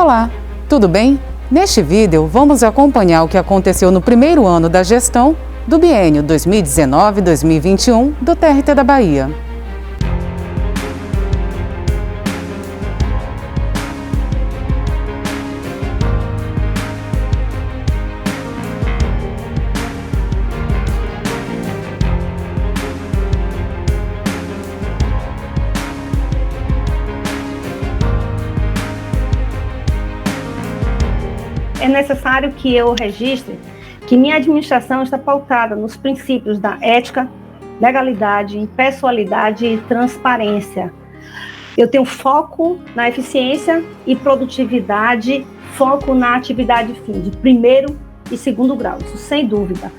Olá, tudo bem? Neste vídeo, vamos acompanhar o que aconteceu no primeiro ano da gestão do biênio 2019-2021 do TRT da Bahia. É necessário que eu registre que minha administração está pautada nos princípios da ética, legalidade, impessoalidade e transparência. Eu tenho foco na eficiência e produtividade, foco na atividade fim, de primeiro e segundo grau, isso sem dúvida.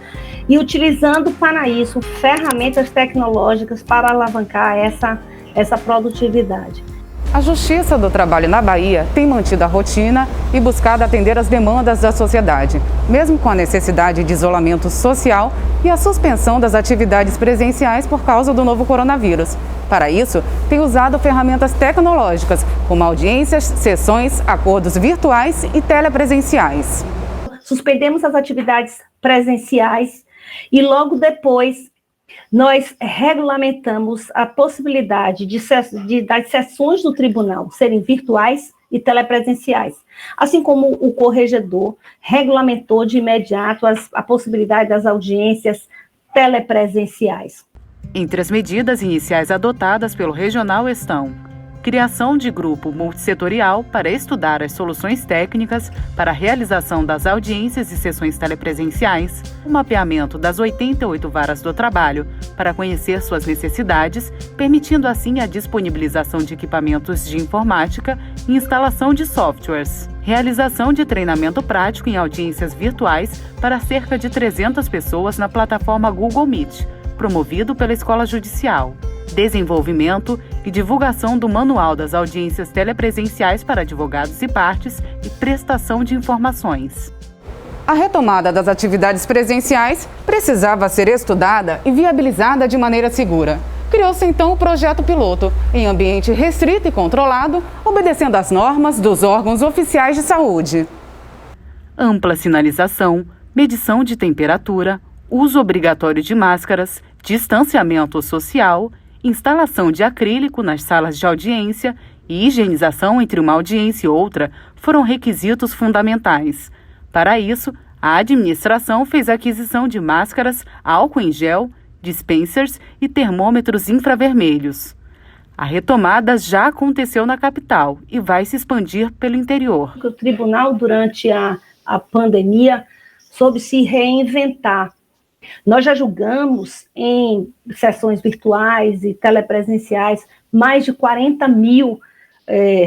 E utilizando para isso ferramentas tecnológicas para alavancar essa produtividade. A Justiça do Trabalho na Bahia tem mantido a rotina e buscado atender as demandas da sociedade, mesmo com a necessidade de isolamento social e a suspensão das atividades presenciais por causa do novo coronavírus. Para isso, tem usado ferramentas tecnológicas, como audiências, sessões, acordos virtuais e telepresenciais. Suspendemos as atividades presenciais e logo depois nós regulamentamos a possibilidade das sessões do tribunal serem virtuais e telepresenciais, assim como o corregedor regulamentou de imediato a possibilidade das audiências telepresenciais. Entre as medidas iniciais adotadas pelo regional estão: criação de grupo multissetorial para estudar as soluções técnicas para a realização das audiências e sessões telepresenciais, o mapeamento das 88 varas do trabalho para conhecer suas necessidades, permitindo assim a disponibilização de equipamentos de informática e instalação de softwares, realização de treinamento prático em audiências virtuais para cerca de 300 pessoas na plataforma Google Meet, promovido pela Escola Judicial, desenvolvimento e divulgação do Manual das Audiências Telepresenciais para advogados e partes e prestação de informações. A retomada das atividades presenciais precisava ser estudada e viabilizada de maneira segura. Criou-se então o projeto piloto, em ambiente restrito e controlado, obedecendo às normas dos órgãos oficiais de saúde. Ampla sinalização, medição de temperatura, uso obrigatório de máscaras, distanciamento social, instalação de acrílico nas salas de audiência e higienização entre uma audiência e outra foram requisitos fundamentais. Para isso, a administração fez a aquisição de máscaras, álcool em gel, dispensers e termômetros infravermelhos. A retomada já aconteceu na capital e vai se expandir pelo interior. O tribunal, durante a pandemia, soube se reinventar. Nós já julgamos em sessões virtuais e telepresenciais mais de 40 mil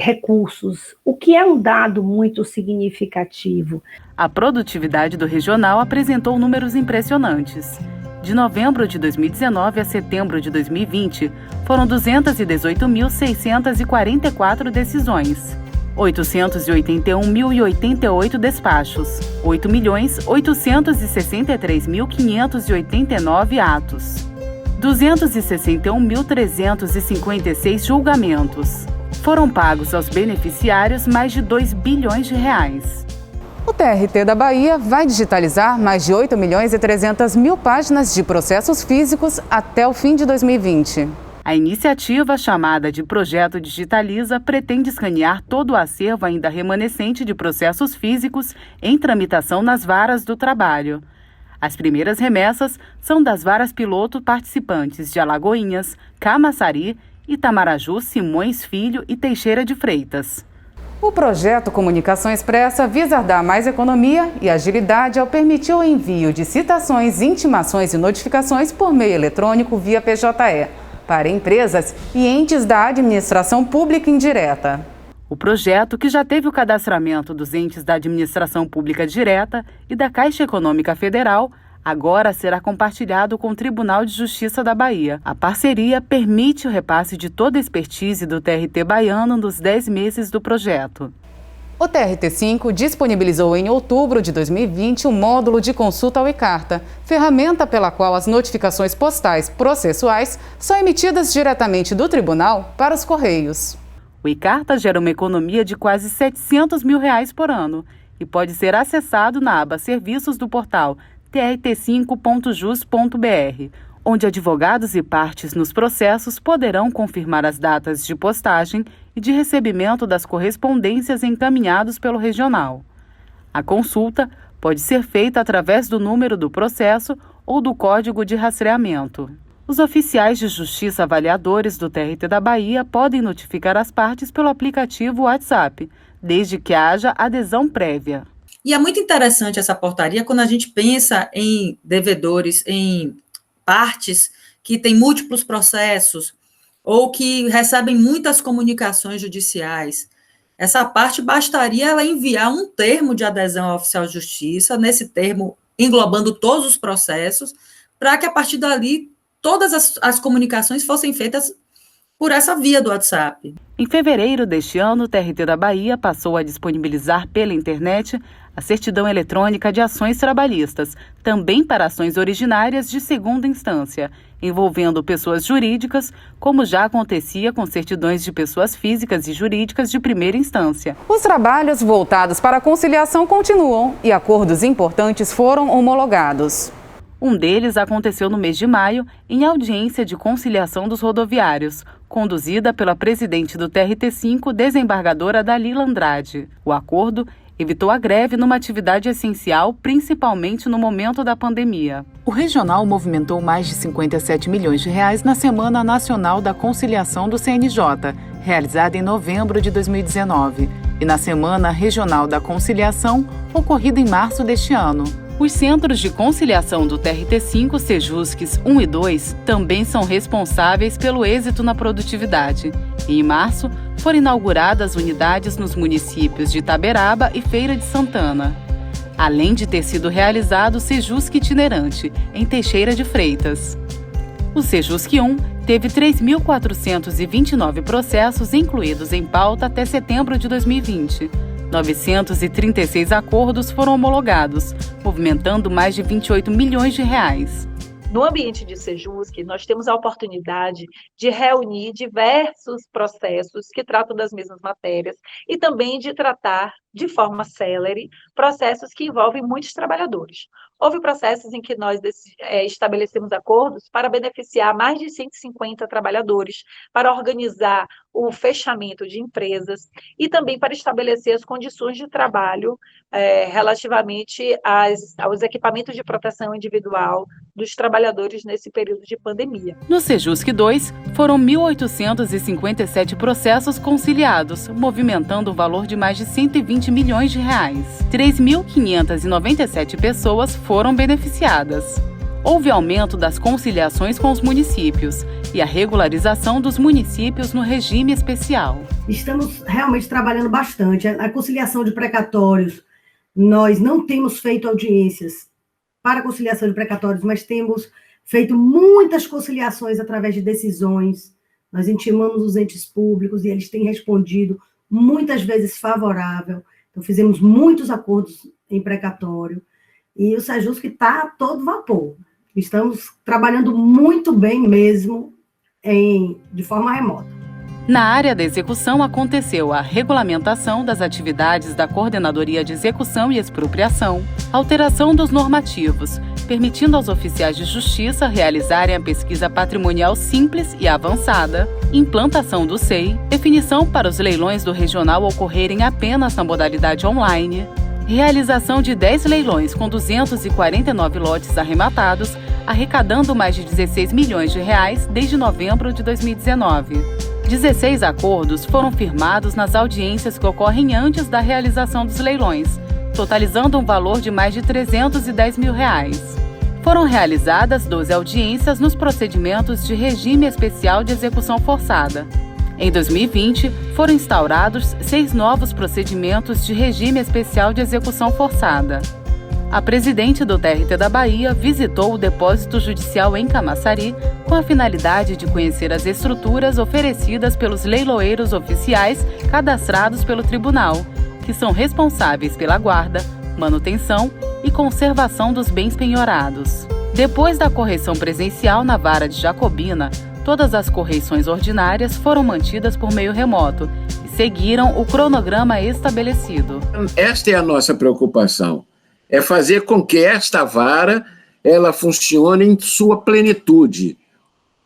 recursos, o que é um dado muito significativo. A produtividade do regional apresentou números impressionantes. De novembro de 2019 a setembro de 2020, foram 218.644 decisões. 881.088 despachos, 8.863.589 atos, 261.356 julgamentos. Foram pagos aos beneficiários mais de 2 bilhões de reais. O TRT da Bahia vai digitalizar mais de 8.300.000 páginas de processos físicos até o fim de 2020. A iniciativa, chamada de Projeto Digitaliza, pretende escanear todo o acervo ainda remanescente de processos físicos em tramitação nas varas do trabalho. As primeiras remessas são das varas piloto participantes de Alagoinhas, Camaçari, Itamaraju, Simões Filho e Teixeira de Freitas. O projeto Comunicação Expressa visa dar mais economia e agilidade ao permitir o envio de citações, intimações e notificações por meio eletrônico via PJE, para empresas e entes da administração pública indireta. O projeto, que já teve o cadastramento dos entes da administração pública direta e da Caixa Econômica Federal, agora será compartilhado com o Tribunal de Justiça da Bahia. A parceria permite o repasse de toda a expertise do TRT baiano nos 10 meses do projeto. O TRT5 disponibilizou em outubro de 2020 o módulo de consulta ao e-carta, ferramenta pela qual as notificações postais processuais são emitidas diretamente do tribunal para os Correios. O e-Carta gera uma economia de quase R$700 mil por ano e pode ser acessado na aba Serviços do portal trt5.jus.br, onde advogados e partes nos processos poderão confirmar as datas de postagem e de recebimento das correspondências encaminhados pelo regional. A consulta pode ser feita através do número do processo ou do código de rastreamento. Os oficiais de justiça avaliadores do TRT da Bahia podem notificar as partes pelo aplicativo WhatsApp, desde que haja adesão prévia. E é muito interessante essa portaria quando a gente pensa em devedores, em partes que têm múltiplos processos ou que recebem muitas comunicações judiciais. Essa parte bastaria ela enviar um termo de adesão ao oficial de justiça, nesse termo englobando todos os processos, para que a partir dali todas as comunicações fossem feitas por essa via do WhatsApp. Em fevereiro deste ano, o TRT da Bahia passou a disponibilizar pela internet a certidão eletrônica de ações trabalhistas, também para ações originárias de segunda instância, envolvendo pessoas jurídicas, como já acontecia com certidões de pessoas físicas e jurídicas de primeira instância. Os trabalhos voltados para a conciliação continuam e acordos importantes foram homologados. Um deles aconteceu no mês de maio, em audiência de conciliação dos rodoviários, conduzida pela presidente do TRT5, desembargadora Dalila Andrade. O acordo evitou a greve numa atividade essencial, principalmente no momento da pandemia. O regional movimentou mais de R$57 milhões na Semana Nacional da Conciliação do CNJ, realizada em novembro de 2019, e na Semana Regional da Conciliação, ocorrida em março deste ano. Os centros de conciliação do TRT5, Sejusques 1 e 2, também são responsáveis pelo êxito na produtividade. E em março, foram inauguradas unidades nos municípios de Itaberaba e Feira de Santana. Além de ter sido realizado o Sejusque itinerante, em Teixeira de Freitas. O Sejusque 1 teve 3.429 processos incluídos em pauta até setembro de 2020. 936 acordos foram homologados, movimentando mais de R$28 milhões. No ambiente de Sejusque, nós temos a oportunidade de reunir diversos processos que tratam das mesmas matérias e também de tratar de forma célere processos que envolvem muitos trabalhadores. Houve processos em que nós estabelecemos acordos para beneficiar mais de 150 trabalhadores, para organizar o fechamento de empresas e também para estabelecer as condições de trabalho relativamente aos equipamentos de proteção individual dos trabalhadores nesse período de pandemia. No Sejusque 2, foram 1.857 processos conciliados, movimentando o valor de mais de R$120 milhões. 3.597 pessoas foram beneficiadas. Houve aumento das conciliações com os municípios e a regularização dos municípios no regime especial. Estamos realmente trabalhando bastante. A conciliação de precatórios, nós não temos feito audiências para conciliação de precatórios, mas temos feito muitas conciliações através de decisões. Nós intimamos os entes públicos e eles têm respondido muitas vezes favorável. Então, fizemos muitos acordos em precatório e o Sejusque está a todo vapor. Estamos trabalhando muito bem mesmo de forma remota. Na área da execução, aconteceu a regulamentação das atividades da Coordenadoria de Execução e Expropriação, alteração dos normativos, permitindo aos oficiais de justiça realizarem a pesquisa patrimonial simples e avançada, implantação do SEI, definição para os leilões do regional ocorrerem apenas na modalidade online, realização de 10 leilões com 249 lotes arrematados, arrecadando mais de R$16 milhões desde novembro de 2019. 16 acordos foram firmados nas audiências que ocorrem antes da realização dos leilões, totalizando um valor de mais de R$310 mil. Foram realizadas 12 audiências nos procedimentos de regime especial de execução forçada. Em 2020, foram instaurados 6 novos procedimentos de regime especial de execução forçada. A presidente do TRT da Bahia visitou o depósito judicial em Camaçari com a finalidade de conhecer as estruturas oferecidas pelos leiloeiros oficiais cadastrados pelo tribunal, que são responsáveis pela guarda, manutenção e conservação dos bens penhorados. Depois da correção presencial na Vara de Jacobina, todas as correições ordinárias foram mantidas por meio remoto e seguiram o cronograma estabelecido. Esta é a nossa preocupação, é fazer com que esta vara ela funcione em sua plenitude,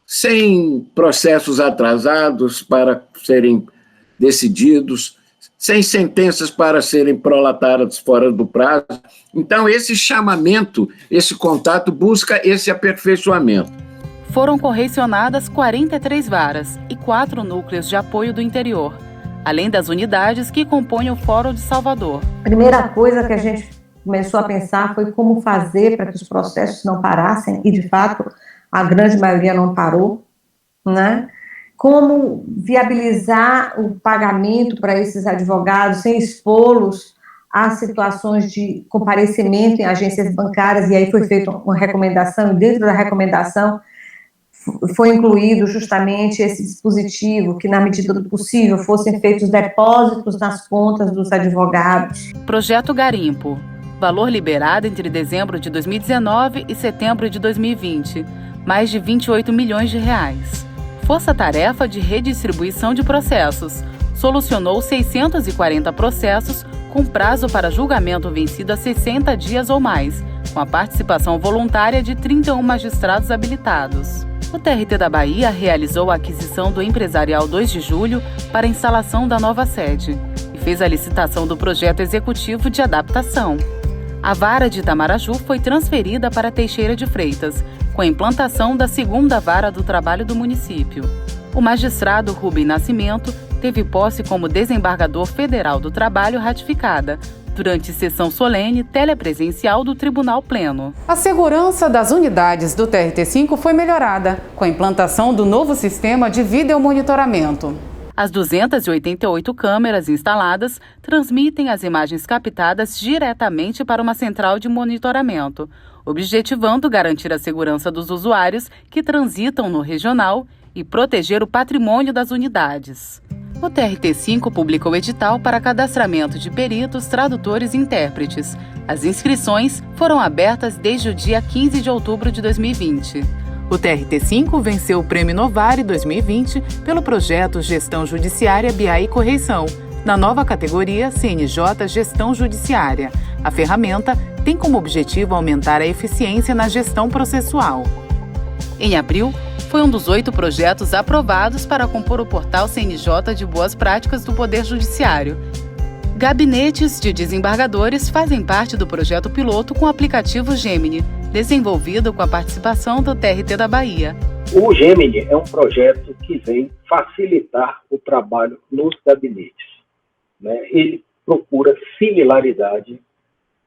sem processos atrasados para serem decididos, sem sentenças para serem prolatadas fora do prazo. Então, esse chamamento, esse contato busca esse aperfeiçoamento. Foram correcionadas 43 varas e 4 núcleos de apoio do interior, além das unidades que compõem o Fórum de Salvador. A primeira coisa que a gente começou a pensar foi como fazer para que os processos não parassem, e de fato a grande maioria não parou, né? Como viabilizar o pagamento para esses advogados sem expô-los a situações de comparecimento em agências bancárias, e aí foi feita uma recomendação, e dentro da recomendação foi incluído justamente esse dispositivo, que na medida do possível fossem feitos depósitos nas contas dos advogados. Projeto Garimpo, valor liberado entre dezembro de 2019 e setembro de 2020, mais de 28 milhões de reais. Força-tarefa de redistribuição de processos, solucionou 640 processos com prazo para julgamento vencido a 60 dias ou mais, com a participação voluntária de 31 magistrados habilitados. O TRT da Bahia realizou a aquisição do Empresarial 2 de Julho para a instalação da nova sede e fez a licitação do projeto executivo de adaptação. A vara de Itamaraju foi transferida para Teixeira de Freitas, com a implantação da segunda vara do trabalho do município. O magistrado Rubem Nascimento teve posse como desembargador federal do trabalho ratificada, durante sessão solene telepresencial do Tribunal Pleno. A segurança das unidades do TRT5 foi melhorada, com a implantação do novo sistema de videomonitoramento. As 288 câmeras instaladas transmitem as imagens captadas diretamente para uma central de monitoramento, objetivando garantir a segurança dos usuários que transitam no regional e proteger o patrimônio das unidades. O TRT5 publicou o edital para cadastramento de peritos, tradutores e intérpretes. As inscrições foram abertas desde o dia 15 de outubro de 2020. O TRT5 venceu o Prêmio Novare 2020 pelo projeto Gestão Judiciária BI e Correição, na nova categoria CNJ Gestão Judiciária. A ferramenta tem como objetivo aumentar a eficiência na gestão processual. Em abril, foi um dos 8 projetos aprovados para compor o portal CNJ de Boas Práticas do Poder Judiciário. Gabinetes de desembargadores fazem parte do projeto piloto com o aplicativo Gemini, desenvolvido com a participação do TRT da Bahia. O Gemini é um projeto que vem facilitar o trabalho nos gabinetes, né? Ele procura similaridade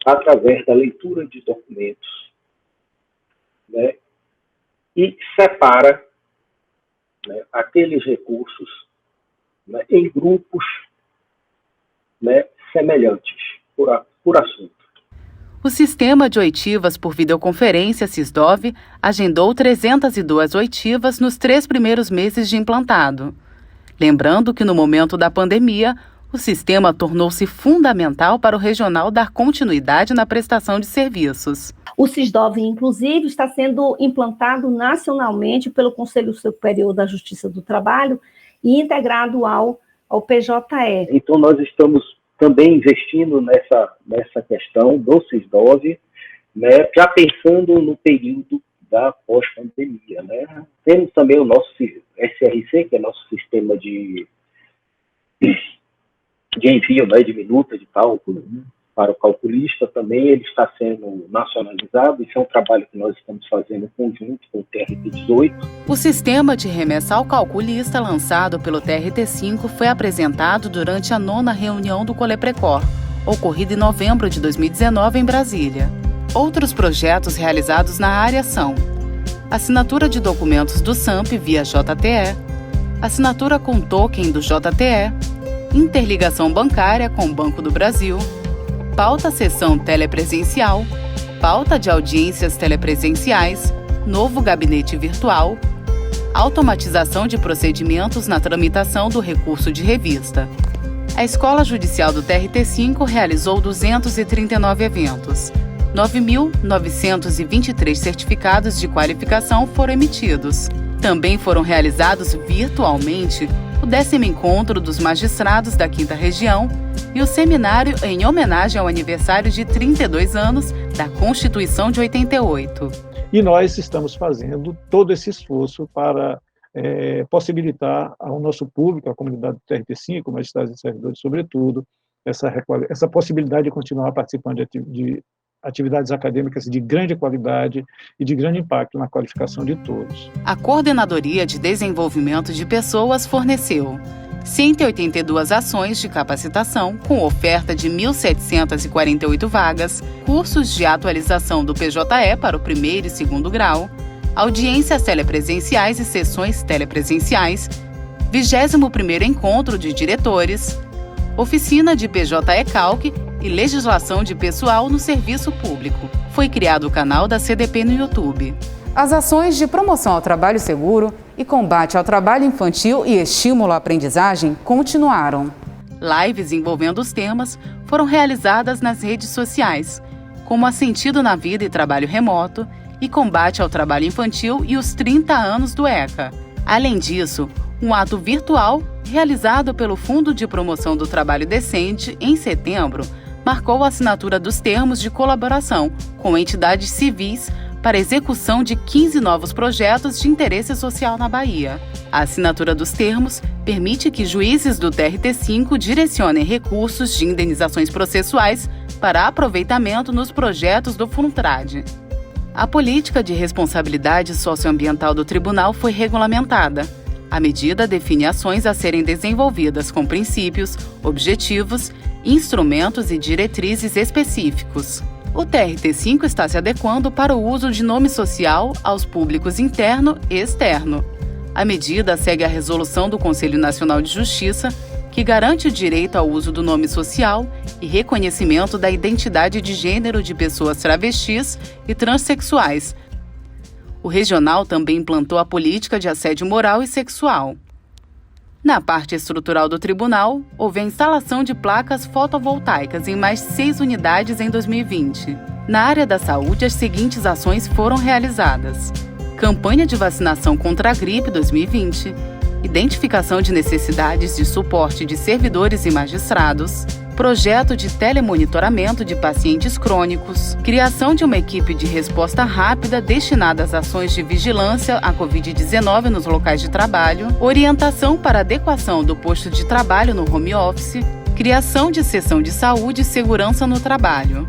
através da leitura de documentos, né? E separa, né, aqueles recursos, né, em grupos, né, semelhantes por assunto. O sistema de oitivas por videoconferência SISDOV agendou 302 oitivas nos 3 primeiros meses de implantado. Lembrando que no momento da pandemia, o sistema tornou-se fundamental para o regional dar continuidade na prestação de serviços. O SISDOV, inclusive, está sendo implantado nacionalmente pelo Conselho Superior da Justiça do Trabalho e integrado ao PJE. Então, nós estamos também investindo nessa questão do SISDOV, né, já pensando no período da pós-pandemia, né? Temos também o nosso SRC, que é nosso sistema de envio, né, de minuta de cálculo, né, para o calculista também. Ele está sendo nacionalizado. Isso é um trabalho que nós estamos fazendo em conjunto com o TRT18. O sistema de remessa ao calculista lançado pelo TRT5 foi apresentado durante a 9ª reunião do Coleprecor, ocorrida em novembro de 2019 em Brasília. Outros projetos realizados na área são assinatura de documentos do SAMP via JTE, assinatura com token do JTE, interligação bancária com o Banco do Brasil, pauta sessão telepresencial, pauta de audiências telepresenciais, novo gabinete virtual, automatização de procedimentos na tramitação do recurso de revista. A Escola Judicial do TRT5 realizou 239 eventos. 9.923 certificados de qualificação foram emitidos. Também foram realizados virtualmente o 10º Encontro dos Magistrados da 5ª Região e o seminário em homenagem ao aniversário de 32 anos da Constituição de 88. E nós estamos fazendo todo esse esforço para possibilitar ao nosso público, à comunidade do TRT5, magistrados e servidores, sobretudo, essa possibilidade de continuar participando de atividades acadêmicas de grande qualidade e de grande impacto na qualificação de todos. A Coordenadoria de Desenvolvimento de Pessoas forneceu 182 ações de capacitação, com oferta de 1.748 vagas, cursos de atualização do PJE para o 1º e 2º grau, audiências telepresenciais e sessões telepresenciais, 21º Encontro de Diretores, oficina de PJE Calc e legislação de pessoal no serviço público. Foi criado o canal da CDP no YouTube. As ações de promoção ao trabalho seguro e combate ao trabalho infantil e estímulo à aprendizagem continuaram. Lives envolvendo os temas foram realizadas nas redes sociais, como a Sentido na Vida e Trabalho Remoto e Combate ao Trabalho Infantil e os 30 anos do ECA. Além disso, um ato virtual realizado pelo Fundo de Promoção do Trabalho Decente em setembro marcou a assinatura dos termos de colaboração com entidades civis para a execução de 15 novos projetos de interesse social na Bahia. A assinatura dos termos permite que juízes do TRT5 direcionem recursos de indenizações processuais para aproveitamento nos projetos do FUNTRAD. A política de responsabilidade socioambiental do tribunal foi regulamentada. A medida define ações a serem desenvolvidas com princípios, objetivos, instrumentos e diretrizes específicos. O TRT5 está se adequando para o uso de nome social aos públicos interno e externo. A medida segue a resolução do Conselho Nacional de Justiça, que garante o direito ao uso do nome social e reconhecimento da identidade de gênero de pessoas travestis e transexuais. O regional também implantou a política de assédio moral e sexual. Na parte estrutural do tribunal, houve a instalação de placas fotovoltaicas em mais 6 unidades em 2020. Na área da saúde, as seguintes ações foram realizadas: campanha de vacinação contra a gripe 2020, identificação de necessidades de suporte de servidores e magistrados, projeto de telemonitoramento de pacientes crônicos, criação de uma equipe de resposta rápida destinada às ações de vigilância à Covid-19 nos locais de trabalho, orientação para adequação do posto de trabalho no home office, criação de seção de saúde e segurança no trabalho.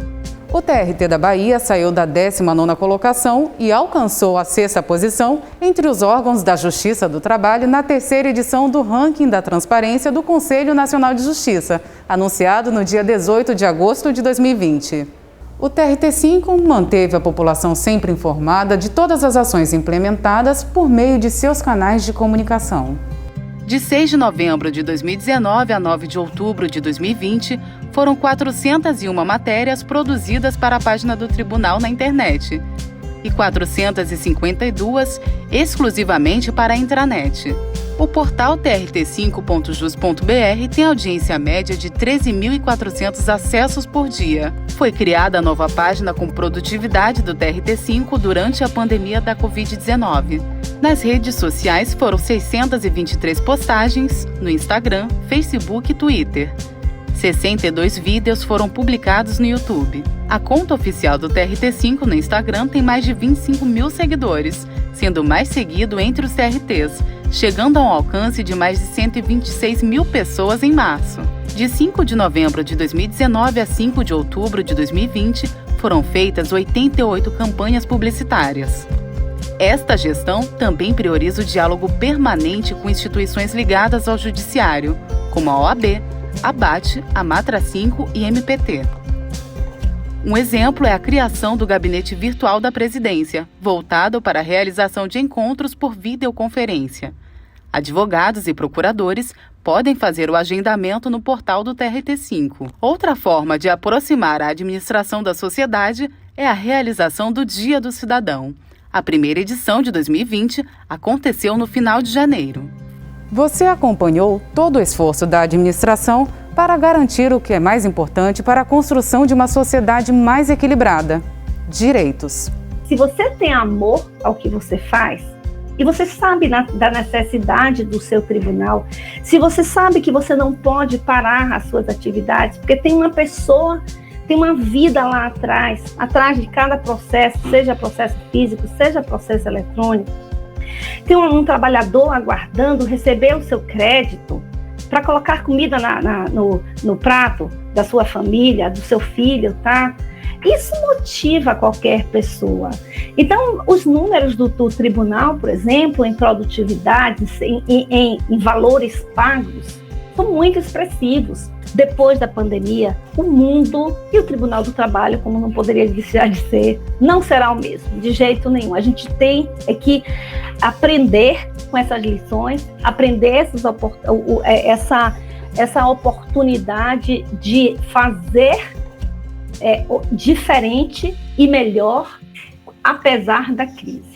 O TRT da Bahia saiu da 19ª colocação e alcançou a 6ª posição entre os órgãos da Justiça do Trabalho na 3ª edição do ranking da transparência do Conselho Nacional de Justiça, anunciado no dia 18 de agosto de 2020. O TRT5 manteve a população sempre informada de todas as ações implementadas por meio de seus canais de comunicação. De 6 de novembro de 2019 a 9 de outubro de 2020, foram 401 matérias produzidas para a página do Tribunal na internet e 452 exclusivamente para a intranet. O portal trt5.jus.br tem audiência média de 13.400 acessos por dia. Foi criada a nova página com produtividade do TRT5 durante a pandemia da Covid-19. Nas redes sociais foram 623 postagens no Instagram, Facebook e Twitter. 62 vídeos foram publicados no YouTube. A conta oficial do TRT5 no Instagram tem mais de 25 mil seguidores, sendo o mais seguido entre os TRTs, chegando a um alcance de mais de 126 mil pessoas em março. De 5 de novembro de 2019 a 5 de outubro de 2020, foram feitas 88 campanhas publicitárias. Esta gestão também prioriza o diálogo permanente com instituições ligadas ao Judiciário, como a OAB, a ABAT, a Matra 5 e MPT. Um exemplo é a criação do Gabinete Virtual da Presidência, voltado para a realização de encontros por videoconferência. Advogados e procuradores podem fazer o agendamento no portal do TRT5. Outra forma de aproximar a administração da sociedade é a realização do Dia do Cidadão. A primeira edição de 2020 aconteceu no final de janeiro. Você acompanhou todo o esforço da administração para garantir o que é mais importante para a construção de uma sociedade mais equilibrada: direitos. Se você tem amor ao que você faz, e você sabe da necessidade do seu tribunal, se você sabe que você não pode parar as suas atividades, porque tem uma pessoa, tem uma vida lá atrás de cada processo, seja processo físico, seja processo eletrônico, tem um trabalhador aguardando receber o seu crédito para colocar comida no prato da sua família, do seu filho, tá? Isso motiva qualquer pessoa. Então, os números do tribunal, por exemplo, em produtividade, em valores pagos, são muito expressivos. Depois da pandemia, o mundo e o Tribunal do Trabalho, como não poderia deixar de ser, não será o mesmo, de jeito nenhum. A gente tem que aprender com essas lições, aprender essa oportunidade de fazer diferente e melhor, apesar da crise.